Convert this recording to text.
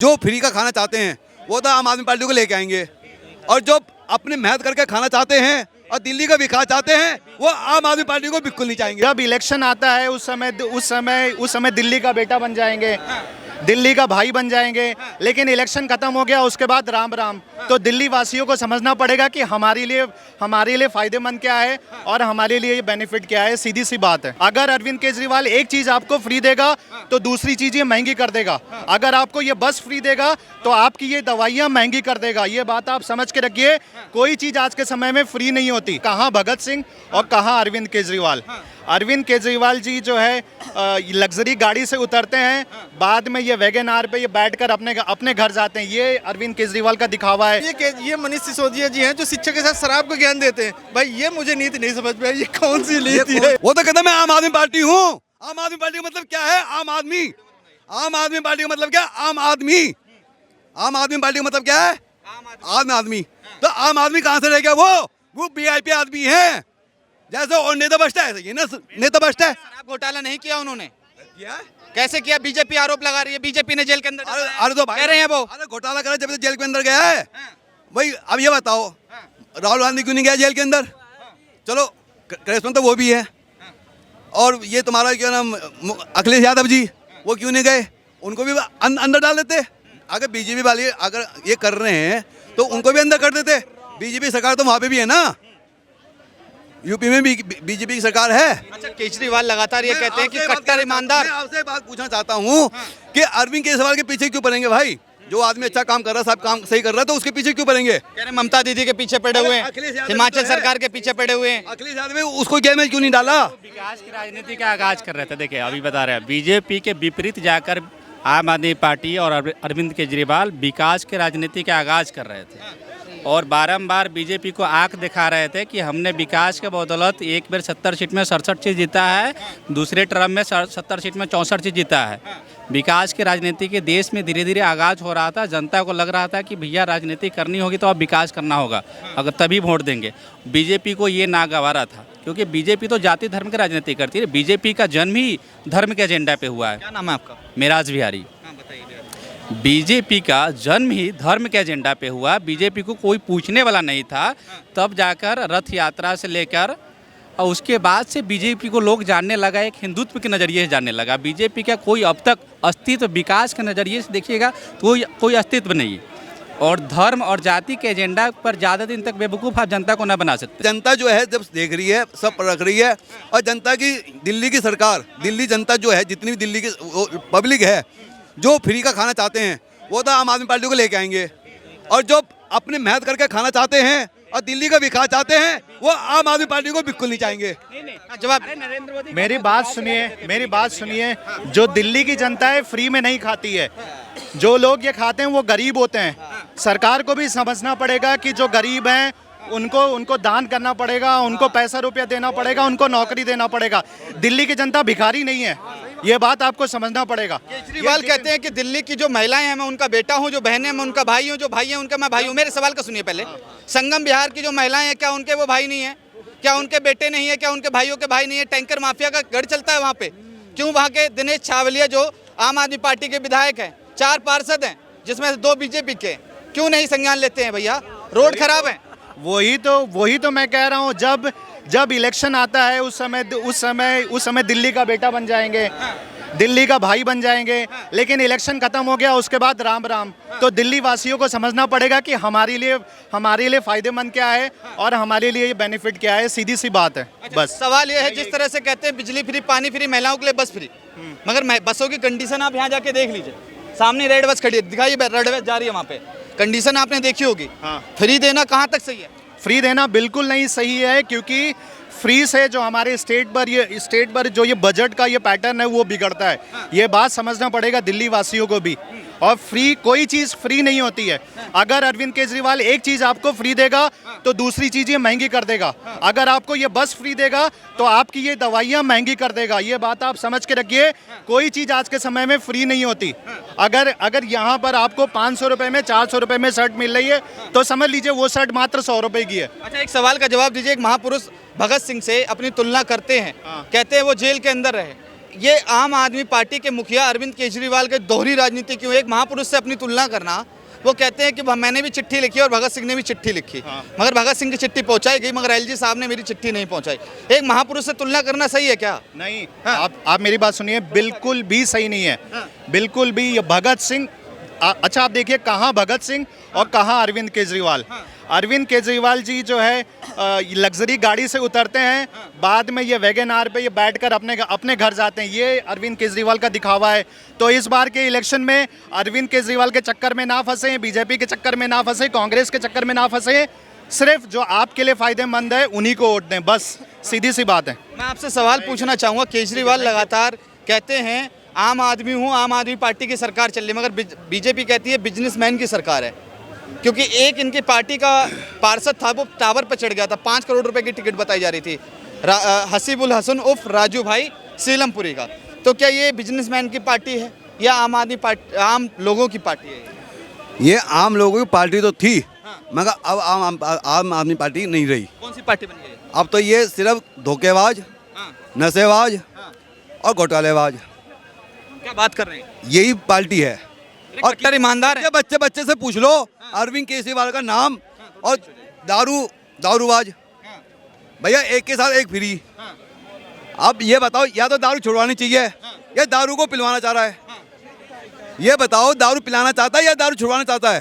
जो फ्री का खाना चाहते हैं वो तो आम आदमी पार्टी को लेके आएंगे, और जो अपने मेहनत करके खाना चाहते हैं और दिल्ली का विकास चाहते हैं वो आम आदमी पार्टी को बिल्कुल नहीं चाहेंगे। जब इलेक्शन आता है उस समय दिल्ली का बेटा बन जाएंगे, दिल्ली का भाई बन जाएंगे, लेकिन इलेक्शन खत्म हो गया उसके बाद राम राम। तो दिल्ली वासियों को समझना पड़ेगा कि हमारे लिए फायदेमंद क्या है और हमारे लिए बेनिफिट क्या है। सीधी सी बात है, अगर अरविंद केजरीवाल एक चीज आपको फ्री देगा तो दूसरी चीज ये महंगी कर देगा। अगर आपको ये बस फ्री देगा तो आपकी ये दवाइयाँ महंगी कर देगा। ये बात आप समझ के रखिए, कोई चीज आज के समय में फ्री नहीं होती। कहाँ भगत सिंह और कहाँ अरविंद केजरीवाल। अरविंद केजरीवाल जी जो है लग्जरी गाड़ी से उतरते हैं, बाद में ये वैगन आर पे ये बैठकर अपने घर जाते हैं। ये अरविंद केजरीवाल का दिखावा है। ये मनीष सिसोदिया जी हैं जो शिक्षक के साथ शराब का ज्ञान देते हैं। भाई ये मुझे नीति नहीं समझ में आई, ये कौन सी नीति है? वो तो कहता मैं आम आदमी पार्टी हूँ। आम आदमी पार्टी का मतलब क्या है? आम आदमी। आम आदमी पार्टी का मतलब क्या है? आम आदमी। आम आदमी पार्टी का मतलब क्या है? आम आदमी। तो आम आदमी कहाँ से रह गया? वो वीआईपी आदमी है। जैसे और नेता बचता है, ये ना नेता बचता है। शराब घोटाला नहीं किया उन्होंने, कैसे किया? बीजेपी आरोप लगा रही है, बीजेपी ने जेल के अंदर अरे तो भाई कह रहे हैं वो। अरे घोटाला करा जब जेल के अंदर गया है भाई। अब ये बताओ राहुल गांधी क्यों नहीं गया जेल के अंदर? चलो कृष्ण तो वो भी है, और ये तुम्हारा क्या नाम अखिलेश यादव जी, वो क्यों नहीं गए? उनको भी अंदर डाल देते। अगर बीजेपी वाले अगर ये कर रहे हैं तो उनको भी अंदर कर देते। बीजेपी सरकार तो वहाँ पे भी है ना, यूपी में भी बीजेपी की सरकार है। अच्छा, केजरीवाल लगातार ये कहते हैं कि कट्टर ईमानदार। मैं आपसे एक बात पूछना चाहता हूँ कि अरविंद केजरीवाल के पीछे क्यों पड़ेंगे भाई? जो आदमी अच्छा काम कर रहा है, सब काम सही कर रहा है, तो उसके पीछे क्यों पड़ेंगे? कह रहे ममता दीदी के पीछे पड़े हुए हैं, हिमाचल सरकार के पीछे पड़े हुए हैं। अखिलेश यादव उसको जेल में क्यों नहीं डाला? विकास की राजनीति का आगाज कर रहे थे। देखिए अभी बता रहे हैं, बीजेपी के विपरीत जाकर आम आदमी पार्टी और अरविंद केजरीवाल विकास की राजनीति का आगाज कर रहे थे और बारंबार बीजेपी को आंख दिखा रहे थे कि हमने विकास के बदौलत एक बार 70 सीट में 67 सीट जीता है, दूसरे टर्म में 70 सीट में 64 सीट जीता है। विकास की राजनीति के देश में धीरे धीरे आगाज हो रहा था। जनता को लग रहा था कि भैया राजनीति करनी होगी तो अब विकास करना होगा, अगर तभी वोट देंगे। बीजेपी को ये नागवारा था, क्योंकि बीजेपी तो जाति धर्म की राजनीति करती है। बीजेपी का जन्म ही धर्म के एजेंडा पे हुआ है। क्या नाम है आपका? मेराज बिहारी। बीजेपी का जन्म ही धर्म के एजेंडा पे हुआ। बीजेपी को कोई पूछने वाला नहीं था, तब जाकर रथ यात्रा से लेकर और उसके बाद से बीजेपी को लोग जानने लगा, एक हिंदुत्व के नज़रिए से जानने लगा। बीजेपी का कोई अब तक अस्तित्व विकास के नज़रिए से देखिएगा तो कोई अस्तित्व नहीं है, और धर्म और जाति के एजेंडा पर ज़्यादा दिन तक बेवकूफ़ आप जनता को ना बना सकते। जनता जो है जब देख रही है, सब परख रही है, और जनता की दिल्ली की सरकार, दिल्ली जनता जो है, जितनी भी दिल्ली की पब्लिक है, जो फ्री का खाना चाहते हैं वो तो आम आदमी पार्टी को लेके आएंगे, और जो अपने मेहनत करके खाना चाहते हैं और दिल्ली का विकास चाहते हैं वो आम आदमी पार्टी को बिल्कुल नहीं चाहेंगे। जवाब नरेंद्र मोदी मेरी बात सुनिए। जो दिल्ली की जनता है फ्री में नहीं खाती है। जो लोग ये खाते हैं वो गरीब होते हैं। सरकार को भी समझना पड़ेगा कि जो गरीब हैं उनको दान करना पड़ेगा, उनको पैसा रुपया देना पड़ेगा, उनको नौकरी देना पड़ेगा। दिल्ली की जनता भिखारी नहीं है, ये बात आपको समझना पड़ेगा। केजरीवाल कहते हैं कि दिल्ली की जो महिलाएं हैं मैं उनका बेटा हूं, जो बहनें मैं उनका भाई हूं, जो भाई हैं उनका मैं भाई हूं। मेरे सवाल का सुनिए पहले। संगम बिहार की जो महिलाएं हैं, क्या उनके वो भाई नहीं है? क्या उनके बेटे नहीं है? क्या उनके भाइयों के भाई नहीं है? टैंकर माफिया का गढ़ चलता है वहाँ पे। क्यों वहाँ के दिनेश छावलिया जो आम आदमी पार्टी के विधायक हैं, 4 पार्षद हैं जिसमें 2 बीजेपी के, क्यों नहीं संज्ञान लेते हैं भैया? रोड खराब है। वही तो मैं कह रहा हूँ, जब इलेक्शन आता है उस समय दिल्ली का बेटा बन जाएंगे, दिल्ली का भाई बन जाएंगे, लेकिन इलेक्शन खत्म हो गया उसके बाद राम राम। तो दिल्ली वासियों को समझना पड़ेगा कि हमारे लिए फायदेमंद क्या है और हमारे लिए बेनिफिट क्या है। सीधी सी बात है। बस सवाल ये है, जिस तरह से कहते हैं बिजली फ्री, पानी फ्री, महिलाओं के लिए बस फ्री, मगर बसों की कंडीशन आप यहाँ जाके देख लीजिए। सामने रेड बस खड़ी है, दिखाइए रेड बस जा रही है, वहाँ पे कंडीशन आपने देखी होगी। फ्री देना कहाँ तक सही है? फ्री देना बिल्कुल नहीं सही है, क्योंकि फ्री से जो हमारे स्टेट पर जो ये बजट का ये पैटर्न है वो बिगड़ता है। ये बात समझना पड़ेगा दिल्ली वासियों को भी। और कोई चीज़ फ्री नहीं होती है। अगर अरविंद केजरीवाल एक चीज़ आपको फ्री देगा तो दूसरी चीज़ ये महंगी कर देगा। अगर आपको ये बस फ्री देगा तो आपकी ये दवाइयाँ महंगी कर देगा। ये बात आप समझ के रखिए, कोई चीज़ आज के समय में फ्री नहीं होती। अगर यहाँ पर आपको 500 रुपये में 400 रुपये में शर्ट मिल रही है तो समझ लीजिए वो शर्ट मात्र 100 रुपये की है। अच्छा, एक सवाल का जवाब दीजिए। एक महापुरुष भगत सिंह से अपनी तुलना करते हैं, कहते हैं वो जेल के अंदर रहे। ये आम आदमी पार्टी के मुखिया अरविंद केजरीवाल के दोहरी राजनीति क्यों? एक महापुरुष से अपनी तुलना करना। वो कहते हैं कि मैंने भी चिट्ठी लिखी और भगत सिंह ने भी चिट्ठी लिखी, मगर भगत सिंह की चिट्ठी पहुंचाई गई, मगर एलजी साहब ने मेरी चिट्ठी नहीं पहुंचाई। एक महापुरुष से तुलना करना सही है क्या? नहीं, आप मेरी बात सुनिए, बिल्कुल भी सही नहीं है, बिल्कुल भी। ये भगत सिंह, अच्छा आप देखिए कहाँ भगत सिंह और कहाँ अरविंद केजरीवाल। अरविंद केजरीवाल जी जो है लग्जरी गाड़ी से उतरते हैं, बाद में ये वैगन आर पे ये बैठकर अपने घर जाते हैं। ये अरविंद केजरीवाल का दिखावा है। तो इस बार के इलेक्शन में अरविंद केजरीवाल के चक्कर में ना फंसे, बीजेपी के चक्कर में ना फंसे, कांग्रेस के चक्कर में ना फंसे। सिर्फ जो आपके लिए फायदेमंद है उन्हीं को वोट दें, बस सीधी सी बात है। मैं आपसे सवाल पूछना चाहूँगा, केजरीवाल लगातार कहते हैं आम आदमी हूँ, आम आदमी पार्टी की सरकार चल रही है, मगर बीजेपी कहती है बिजनेसमैन की सरकार है। क्योंकि एक इनकी पार्टी का पार्षद था, वो टावर पर चढ़ गया था, 5 करोड़ रुपए की टिकट बताई जा रही थी, हसीबुल हसन उर्फ राजू भाई सीलमपुरी का। तो क्या ये बिजनेसमैन की पार्टी है या आम आदमी पार्टी, आम लोगों की पार्टी है? ये आम लोगों की पार्टी तो थी, मगर अब आम आदमी पार्टी नहीं रही। कौन सी पार्टी बन गई? अब तो ये सिर्फ धोखेबाज, नशेबाज और घोटालेबाज, क्या बात कर रहे हैं? यही पार्टी है। और कट्टर ईमानदार है। बच्चे से पूछ लो अरविंद केजरीवाल का नाम, और दारूबाज भैया, एक के साथ एक फ्री। अब ये बताओ, या तो दारू छुड़वानी चाहिए या दारू को पिलवाना चाह रहा है? ये बताओ, दारू पिलाना चाहता है या दारू छुड़वाना चाहता है?